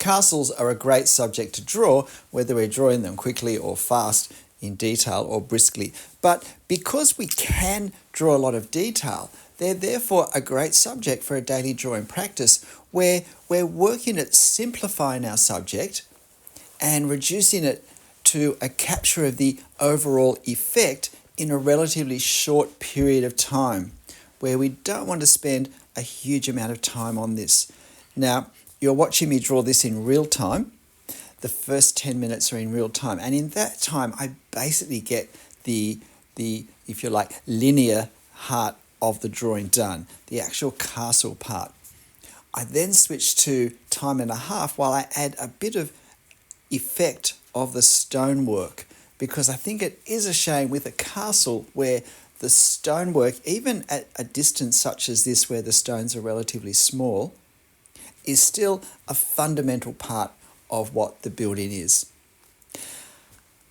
Castles are a great subject to draw, whether we're drawing them quickly or fast, in detail or briskly. But because we can draw a lot of detail, they're therefore a great subject for a daily drawing practice where we're working at simplifying our subject and reducing it to a capture of the overall effect in a relatively short period of time, where we don't want to spend a huge amount of time on this. Now, you're watching me draw this in real time. The first 10 minutes are in real time, and in that time I basically get the if you like, linear heart of the drawing done, the actual castle part. I then switch to time and a half while I add a bit of effect of the stonework, because I think it is a shame with a castle where the stonework, even at a distance such as this where the stones are relatively small, is still a fundamental part of what the building is.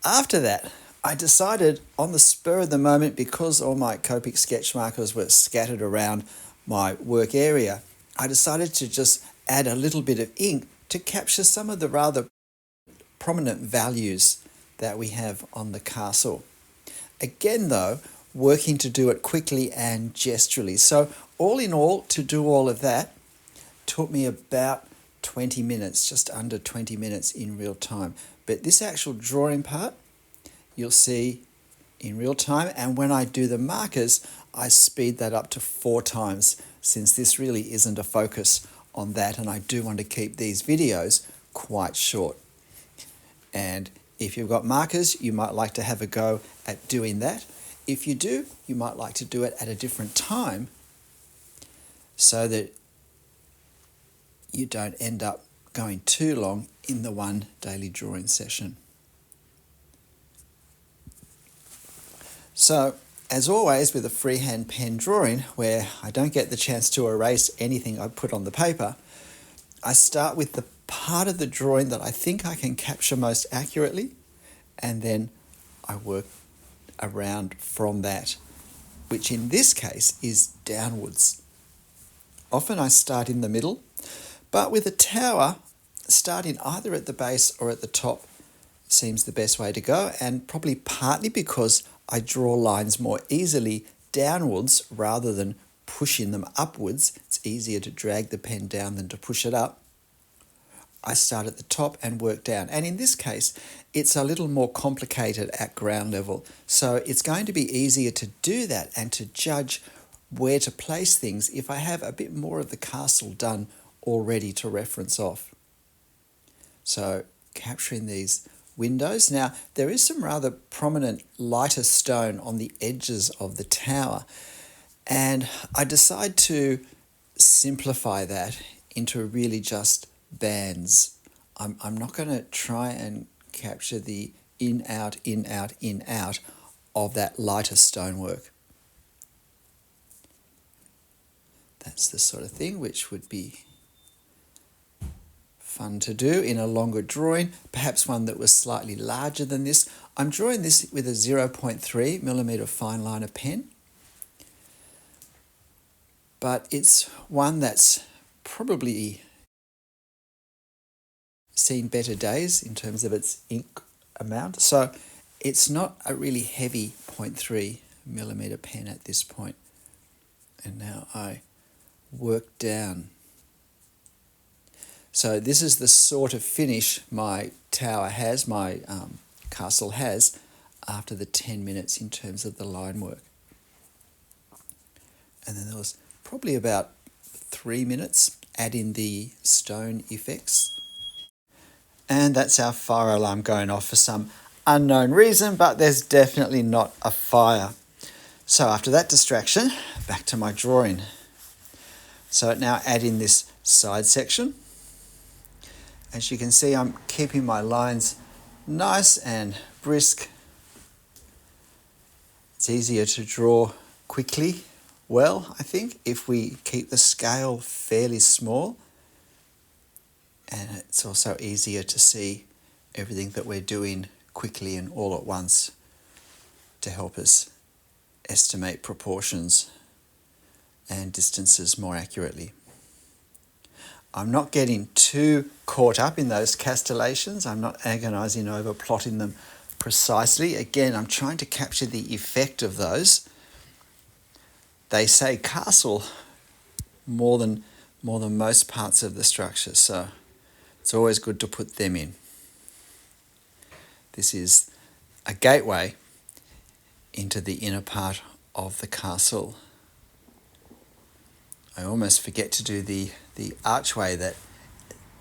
After that, I decided on the spur of the moment, because all my Copic sketch markers were scattered around my work area, I decided to just add a little bit of ink to capture some of the rather prominent values that we have on the castle. Again though, working to do it quickly and gesturally. So all in all, to do all of that took me about 20 minutes, just under 20 minutes in real time. But this actual drawing part, you'll see in real time, and when I do the markers, I speed that up to 4 times, since this really isn't a focus on that, and I do want to keep these videos quite short. And if you've got markers, you might like to have a go at doing that. If you do, you might like to do it at a different time so that you don't end up going too long in the one daily drawing session. So, as always with a freehand pen drawing, where I don't get the chance to erase anything I put on the paper, I start with the part of the drawing that I think I can capture most accurately, and then I work around from that, which in this case is downwards. Often I start in the middle, but with a tower, starting either at the base or at the top seems the best way to go, and probably partly because I draw lines more easily downwards rather than pushing them upwards. It's easier to drag the pen down than to push it up. I start at the top and work down. And in this case, it's a little more complicated at ground level. So it's going to be easier to do that and to judge where to place things if I have a bit more of the castle done already to reference off. So capturing these windows. Now, there is some rather prominent lighter stone on the edges of the tower, and I decide to simplify that into really just bands. I'm not going to try and capture the in, out, in, out, in, out of that lighter stonework. That's the sort of thing which would be fun to do in a longer drawing, perhaps one that was slightly larger than this. I'm drawing this with a 0.3mm fine liner pen, but it's one that's probably seen better days in terms of its ink amount. So it's not a really heavy 0.3mm pen at this point. And now I work down. So this is the sort of finish my tower has, my castle has, after the 10 minutes in terms of the line work. And then there was probably about 3 minutes adding the stone effects. And that's our fire alarm going off for some unknown reason, but there's definitely not a fire. So after that distraction, back to my drawing. So now add in this side section. As you can see, I'm keeping my lines nice and brisk. It's easier to draw quickly, well, I think, if we keep the scale fairly small. And it's also easier to see everything that we're doing quickly and all at once to help us estimate proportions and distances more accurately. I'm not getting too caught up in those castellations. I'm not agonising over plotting them precisely. Again, I'm trying to capture the effect of those. They say castle more than most parts of the structure, so it's always good to put them in. This is a gateway into the inner part of the castle. I almost forget to do the archway that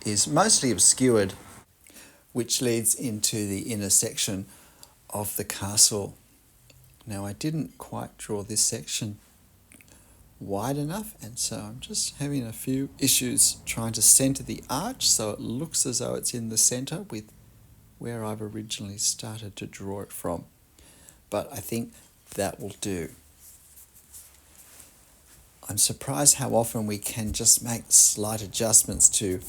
is mostly obscured, which leads into the inner section of the castle. Now, I didn't quite draw this section wide enough, and so I'm just having a few issues trying to centre the arch so it looks as though it's in the centre with where I've originally started to draw it from. But I think that will do. I'm surprised how often we can just make slight adjustments to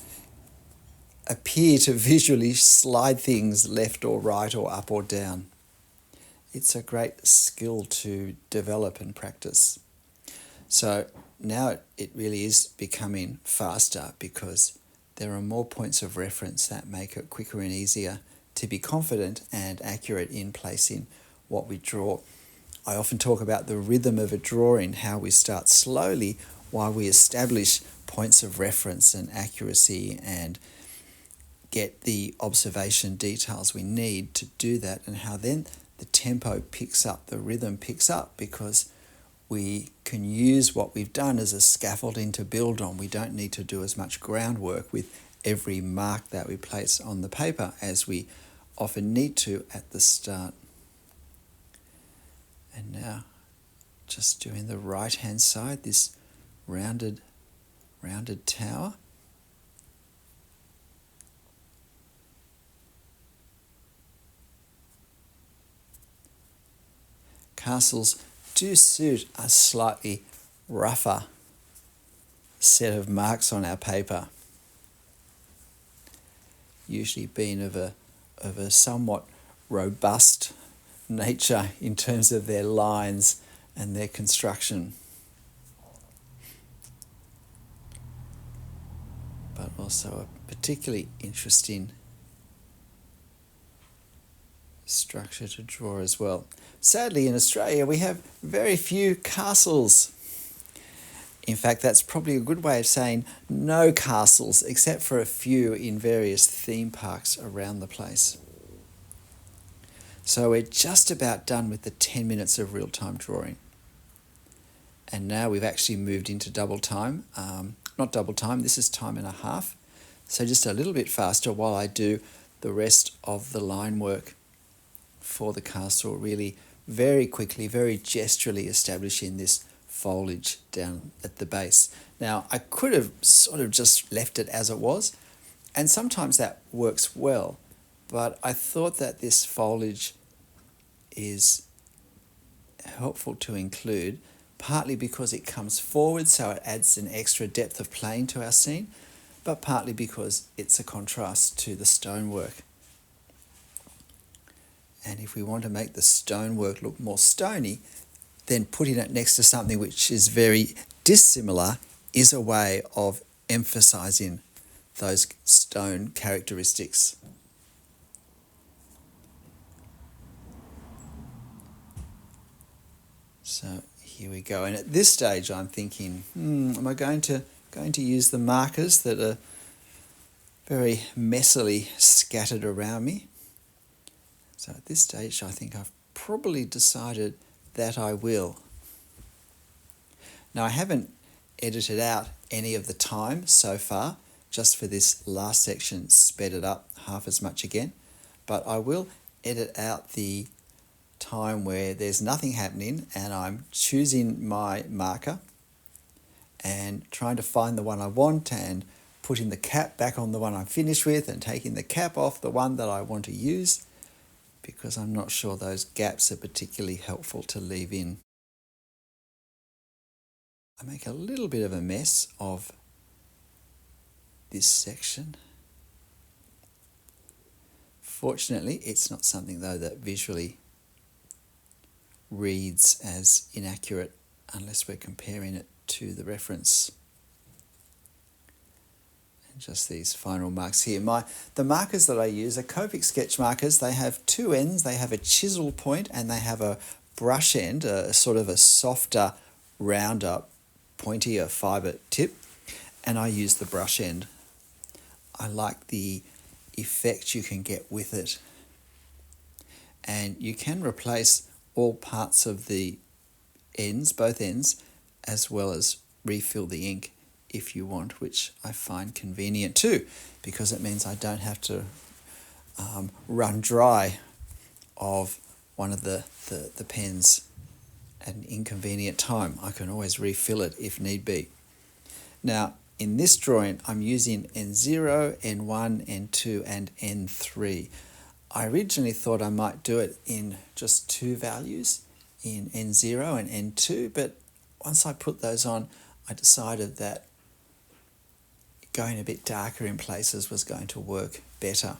appear to visually slide things left or right or up or down. It's a great skill to develop and practice. So now it really is becoming faster because there are more points of reference that make it quicker and easier to be confident and accurate in placing what we draw. I often talk about the rhythm of a drawing, how we start slowly while we establish points of reference and accuracy and get the observation details we need to do that, and how then the tempo picks up, the rhythm picks up, because we can use what we've done as a scaffolding to build on. We don't need to do as much groundwork with every mark that we place on the paper as we often need to at the start. And now, just doing the right-hand side, this rounded tower. Castles do suit a slightly rougher set of marks on our paper, usually being of a somewhat robust nature in terms of their lines and their construction, but also a particularly interesting structure to draw as well. Sadly, in Australia, we have very few castles. In fact, that's probably a good way of saying no castles, except for a few in various theme parks around the place. So we're just about done with the 10 minutes of real-time drawing. And now we've actually moved into double time. Not double time, this is time and a half. So just a little bit faster while I do the rest of the line work for the castle, really very quickly, very gesturally establishing this foliage down at the base. Now, I could have sort of just left it as it was, and sometimes that works well, but I thought that this foliage is helpful to include, partly because it comes forward, so it adds an extra depth of playing to our scene, but partly because it's a contrast to the stonework. And if we want to make the stonework look more stony, then putting it next to something which is very dissimilar is a way of emphasizing those stone characteristics. So here we go. And at this stage, I'm thinking, am I going to use the markers that are very messily scattered around me? So at this stage, I think I've probably decided that I will. Now, I haven't edited out any of the time so far, just for this last section, sped it up half as much again, but I will edit out the time where there's nothing happening and I'm choosing my marker and trying to find the one I want and putting the cap back on the one I'm finished with and taking the cap off the one that I want to use, because I'm not sure those gaps are particularly helpful to leave in. I make a little bit of a mess of this section. Fortunately, it's not something though that visually reads as inaccurate unless we're comparing it to the reference. just these final marks here. The markers that I use are Copic sketch markers. They have two ends. They have a chisel point and they have a brush end, a sort of a softer, rounder, pointier fibre tip. And I use the brush end. I like the effect you can get with it. And you can replace all parts of the ends, both ends, as well as refill the ink if you want, which I find convenient too, because it means I don't have to run dry of one of the pens at an inconvenient time. I can always refill it if need be. Now, in this drawing, I'm using N0, N1, N2, and N3. I originally thought I might do it in just two values, in N0 and N2, but once I put those on, I decided that going a bit darker in places was going to work better.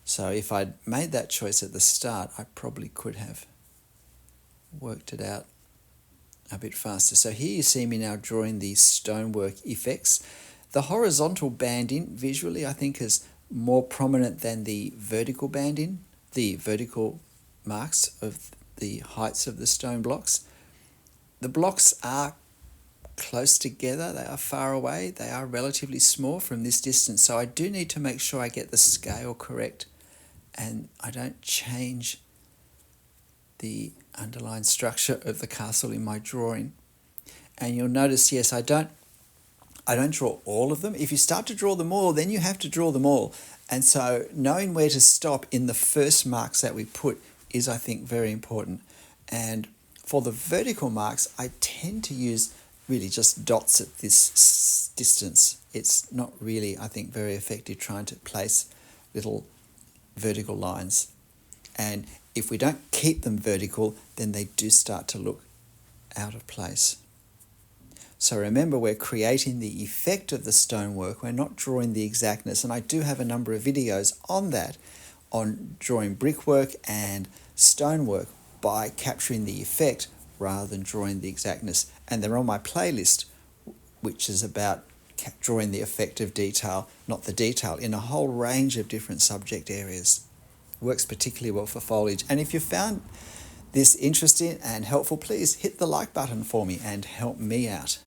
So if I'd made that choice at the start, I probably could have worked it out a bit faster. So here you see me now drawing the stonework effects. The horizontal banding visually I think is more prominent than the vertical banding, the vertical marks of the heights of the stone blocks. The blocks are close together, they are far away, they are relatively small from this distance, so I do need to make sure I get the scale correct and I don't change the underlying structure of the castle in my drawing. And you'll notice, yes, I don't draw all of them. If you start to draw them all, then you have to draw them all. And so knowing where to stop in the first marks that we put is, I think, very important. And for the vertical marks, I tend to use really just dots at this distance. It's not really, I think, very effective trying to place little vertical lines. And if we don't keep them vertical, then they do start to look out of place. So remember, we're creating the effect of the stonework. We're not drawing the exactness. And I do have a number of videos on that, on drawing brickwork and stonework by capturing the effect rather than drawing the exactness. And they're on my playlist, which is about drawing the effect of detail, not the detail, in a whole range of different subject areas. Works particularly well for foliage. And if you found this interesting and helpful, please hit the like button for me and help me out.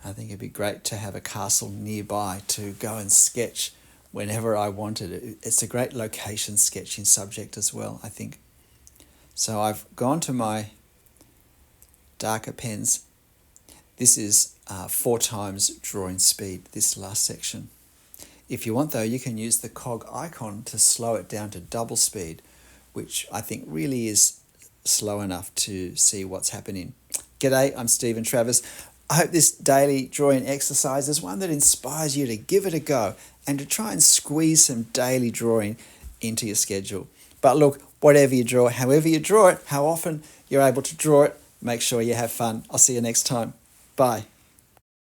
I think it'd be great to have a castle nearby to go and sketch whenever I wanted it. It's a great location sketching subject as well, I think. So I've gone to my darker pens. This is 4 times drawing speed, this last section. If you want though, you can use the cog icon to slow it down to double speed, which I think really is slow enough to see what's happening. G'day, I'm Stephen Travers. I hope this daily drawing exercise is one that inspires you to give it a go and to try and squeeze some daily drawing into your schedule. But look, whatever you draw, however you draw it, how often you're able to draw it, make sure you have fun. I'll see you next time. Bye.